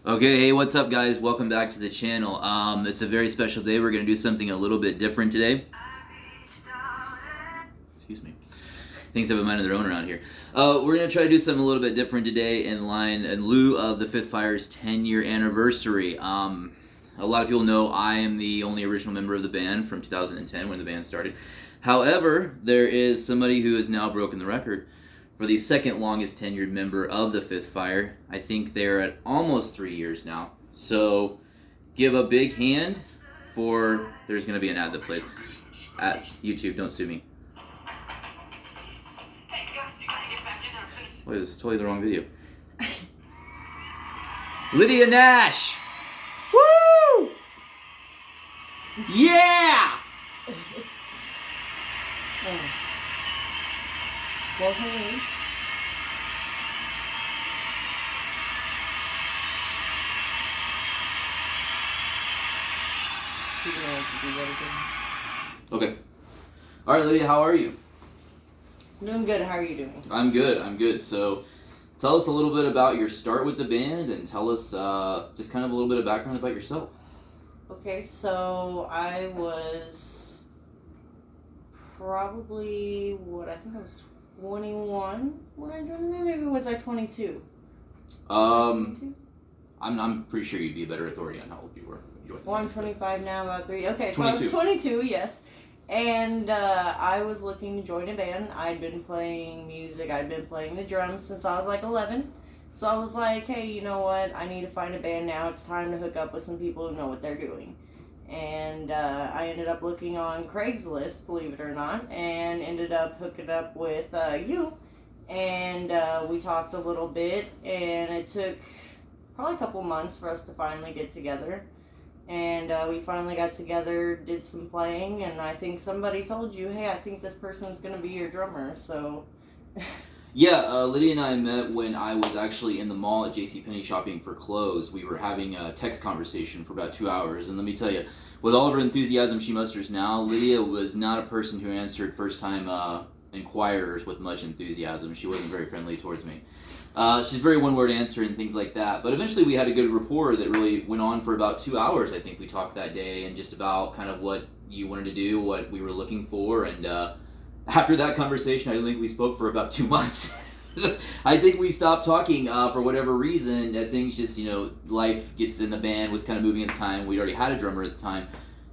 Okay, hey, what's up, guys? Welcome back to the channel. It's a very special day. We're gonna do something a little bit different today. Excuse me. Things have a mind of their own around here. We're gonna try to do something a little bit different today in lieu of the Fifth Fire's 10-year anniversary. A lot of people know I am the only original member of the band from 2010 when the band started. However, there is somebody who has now broken the record for the second longest tenured member of the Fifth Fire. I think they're at almost 3 years now. So give a big hand for, there's going to be an ad that plays at YouTube, don't sue me. Wait, this is totally the wrong video. Lydia Nash! Woo! Yeah! Well, hey. Okay. Alright, Lydia, how are you? Doing good. How are you doing? I'm good. So, tell us a little bit about your start with the band and tell us just kind of a little bit of background about yourself. Okay, so I was probably, I think I was 21 when I joined the band. Maybe was I 22? I'm pretty sure you'd be a better authority on how old you were. Well, I'm 25 now, about 3. Okay, so 22. I was 22, yes. And I was looking to join a band. I'd been playing music. I'd been playing the drums since I was like 11. So I was like, hey, you know what? I need to find a band now. It's time to hook up with some people who know what they're doing. And I ended up looking on Craigslist, believe it or not, and ended up hooking up with you. And we talked a little bit, and it took probably a couple months for us to finally get together. And we finally got together, did some playing, and I think somebody told you, hey, I think this person's going to be your drummer, so... Yeah, Lydia and I met when I was actually in the mall at JCPenney shopping for clothes. We were having a text conversation for about 2 hours, and let me tell you, with all of her enthusiasm she musters now, Lydia was not a person who answered first-time inquirers with much enthusiasm. She wasn't very friendly towards me. She's very one-word answer and things like that, but eventually we had a good rapport that really went on for about 2 hours. I think we talked that day, and just about kind of what you wanted to do, what we were looking for, and after that conversation, I think we spoke for about 2 months. I think we stopped talking for whatever reason. Things just, life gets in the band, was kind of moving at the time. We'd already had a drummer at the time,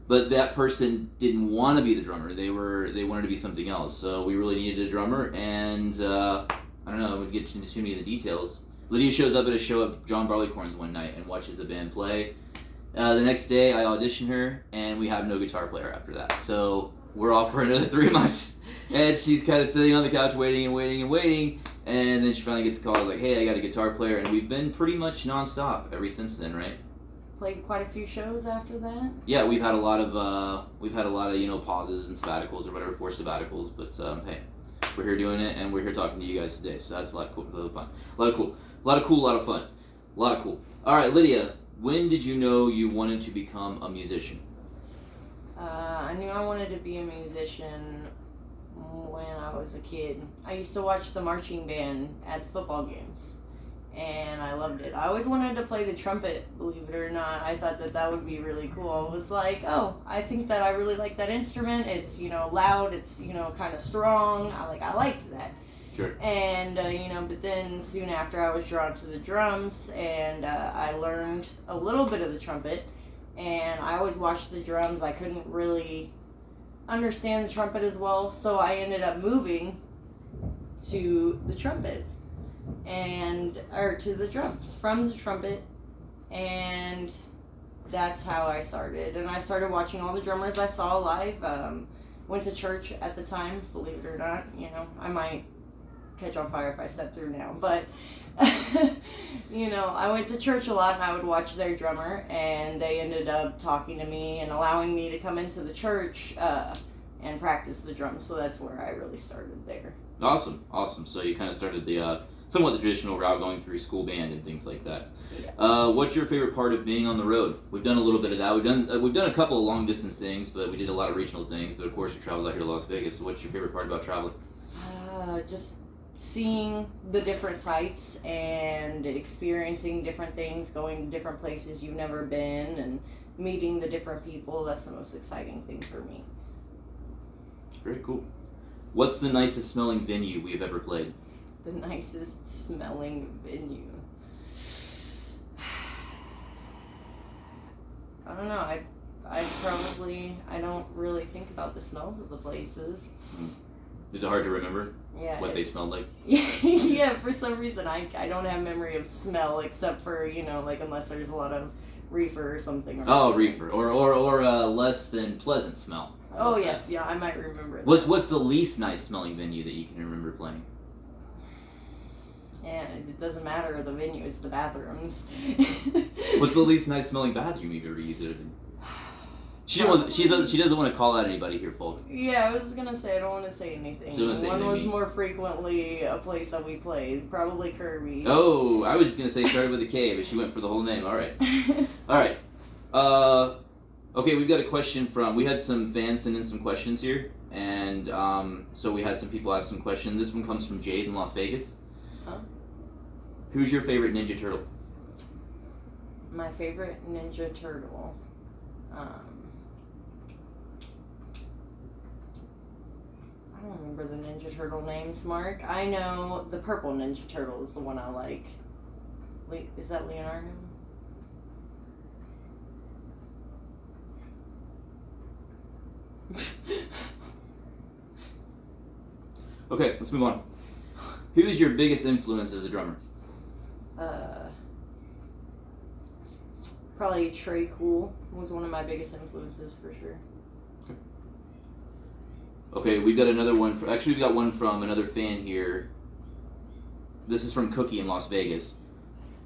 but that person didn't want to be the drummer. They wanted to be something else. So we really needed a drummer, and I don't know, we'd get too many of the details. Lydia shows up at a show at John Barleycorn's one night and watches the band play. The next day, I audition her, and we have no guitar player after that. So we're off for another 3 months. And she's kind of sitting on the couch waiting, and then she finally gets a call like, hey, I got a guitar player, and we've been pretty much nonstop ever since then, right? Played quite a few shows after that? Yeah, we've had a lot of pauses and sabbaticals or whatever, forced sabbaticals, but hey, we're here doing it, and we're here talking to you guys today, so that's a lot of fun. A lot of fun. All right, Lydia, when did you know you wanted to become a musician? I knew I wanted to be a musician when I was a kid. I used to watch the marching band at the football games, and I loved it. I always wanted to play the trumpet, believe it or not. I thought that would be really cool. I was like, oh, I think that I really like that instrument. It's, loud. It's, kind of strong. I liked that. Sure. And, but then soon after I was drawn to the drums, and I learned a little bit of the trumpet, and I always watched the drums. I couldn't really understand the trumpet as well, so I ended up moving to the trumpet or to the drums from the trumpet, and that's how I started. And I started watching all the drummers I saw live. Went to church at the time, believe it or not. I might catch on fire if I step through now, but I went to church a lot, and I would watch their drummer, and they ended up talking to me and allowing me to come into the church and practice the drums. So that's where I really started there. Awesome. So you kind of started the somewhat the traditional route, going through school band and things like that. Yeah. What's your favorite part of being on the road? We've done a little bit of that. We've done a couple of long distance things, but we did a lot of regional things. But of course, we traveled out here to Las Vegas. So what's your favorite part about traveling? Just seeing the different sites and experiencing different things, going to different places you've never been, and meeting the different people. That's the most exciting thing for me. Very cool. What's the nicest smelling venue we have ever played? The nicest smelling venue. I don't know. I don't really think about the smells of the places. Is it hard to remember Yeah, what they smelled like? Yeah, for some reason I don't have memory of smell except for, like unless there's a lot of reefer or something. Oh, reefer. Or a less than pleasant smell. Oh, yes, yeah, I might remember that. What's the least nice smelling venue that you can remember playing? Yeah, it doesn't matter the venue, it's the bathrooms. What's the least nice smelling bathroom you've ever used? She doesn't want to call out anybody here, folks. Yeah, I was gonna say I don't want to say anything. One was more frequently a place that we played, probably Kirby's. Oh, I was just gonna say started with a K, but she went for the whole name. All right, all right. Okay, we've got a question we had some fans send in some questions here, and so we had some people ask some questions. This one comes from Jade in Las Vegas. Huh? Who's your favorite Ninja Turtle? My favorite Ninja Turtle. I don't remember the Ninja Turtle names, Mark. I know the purple Ninja Turtle is the one I like. Is that Leonardo? Okay, let's move on. Who is your biggest influence as a drummer? Probably Trey Cool was one of my biggest influences for sure. Okay, we've got another one. We've got one from another fan here. This is from Cookie in Las Vegas.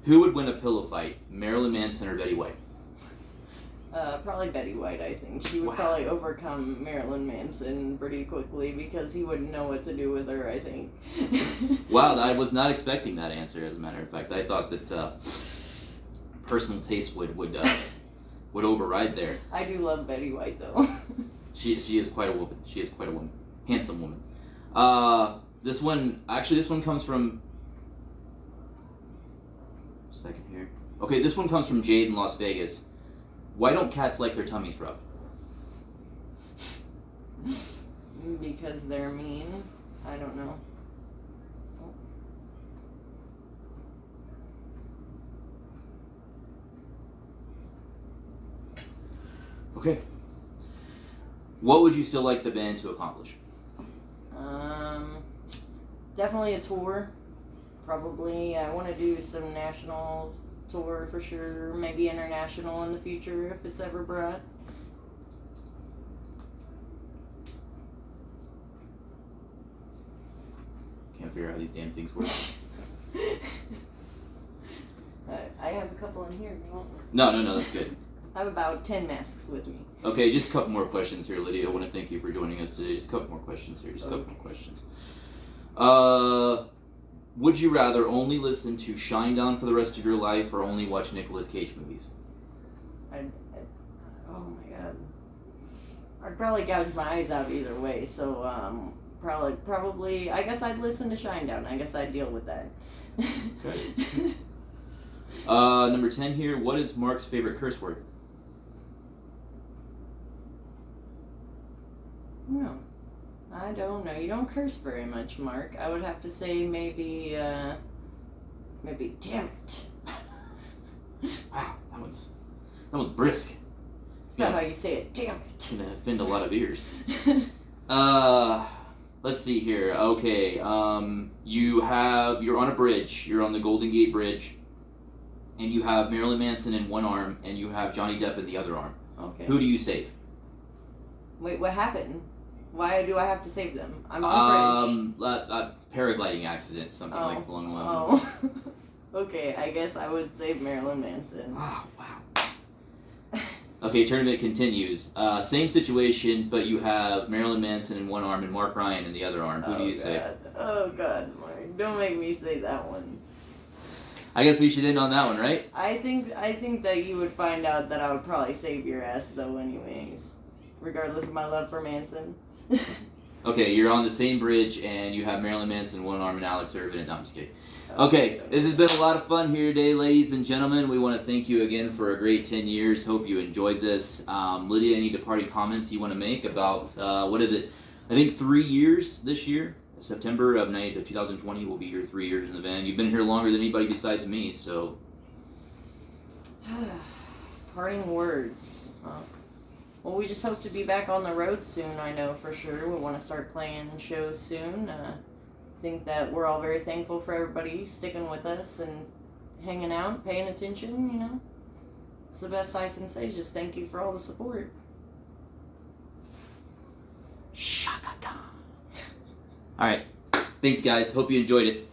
Who would win a pillow fight, Marilyn Manson or Betty White? Probably Betty White, I think. She would probably overcome Marilyn Manson pretty quickly because he wouldn't know what to do with her, I think. Wow, I was not expecting that answer, as a matter of fact. I thought that personal taste would override there. I do love Betty White, though. She is quite a woman. She is quite a woman. Handsome woman. This one comes from... Second here. Okay, this one comes from Jade in Las Vegas. Why don't cats like their tummies rubbed? Because they're mean. I don't know. Okay. What would you still like the band to accomplish? Definitely a tour. Probably. I want to do some national tour for sure. Maybe international in the future if it's ever brought. Can't figure out how these damn things work. I have a couple in here. You want one? No, that's good. I have about 10 masks with me. Okay, just a couple more questions here, Lydia. I want to thank you for joining us today. Just a couple more questions here. Would you rather only listen to Shinedown for the rest of your life or only watch Nicolas Cage movies? Oh my god. I'd probably gouge my eyes out either way, so probably I guess I'd listen to Shinedown. I guess I'd deal with that. Okay. Number 10 here. What is Mark's favorite curse word? No. I don't know. You don't curse very much, Mark. I would have to say maybe damn it. Wow, that one's brisk. It's not how you say it, damn it. It's gonna offend a lot of ears. Let's see here. Okay, you're on a bridge. You're on the Golden Gate Bridge, and you have Marilyn Manson in one arm, and you have Johnny Depp in the other arm. Okay. Who do you save? Wait, what happened? Why do I have to save them? I'm on a bridge. Paragliding accident, something like along the line. Oh. Okay, I guess I would save Marilyn Manson. Oh, wow. Okay, tournament continues. Same situation, but you have Marilyn Manson in one arm and Mark Ryan in the other arm. Who do you save? Oh God, Mark! Don't make me say that one. I guess we should end on that one, right? I think that you would find out that I would probably save your ass though, anyways, regardless of my love for Manson. Okay, you're on the same bridge, and you have Marilyn Manson, one arm, and Alex Irvin. No, I'm just kidding. Okay, this has been a lot of fun here today, ladies and gentlemen. We want to thank you again for a great 10 years. Hope you enjoyed this. Lydia, any departing comments you want to make about, what is it? I think 3 years this year. September of 2020 will be your 3 years in the band. You've been here longer than anybody besides me, so. Parting words. Well, we just hope to be back on the road soon, I know for sure. We want to start playing shows soon. I think that we're all very thankful for everybody sticking with us and hanging out, paying attention, you know. It's the best I can say. Just thank you for all the support. Shaka. All right. Thanks, guys. Hope you enjoyed it.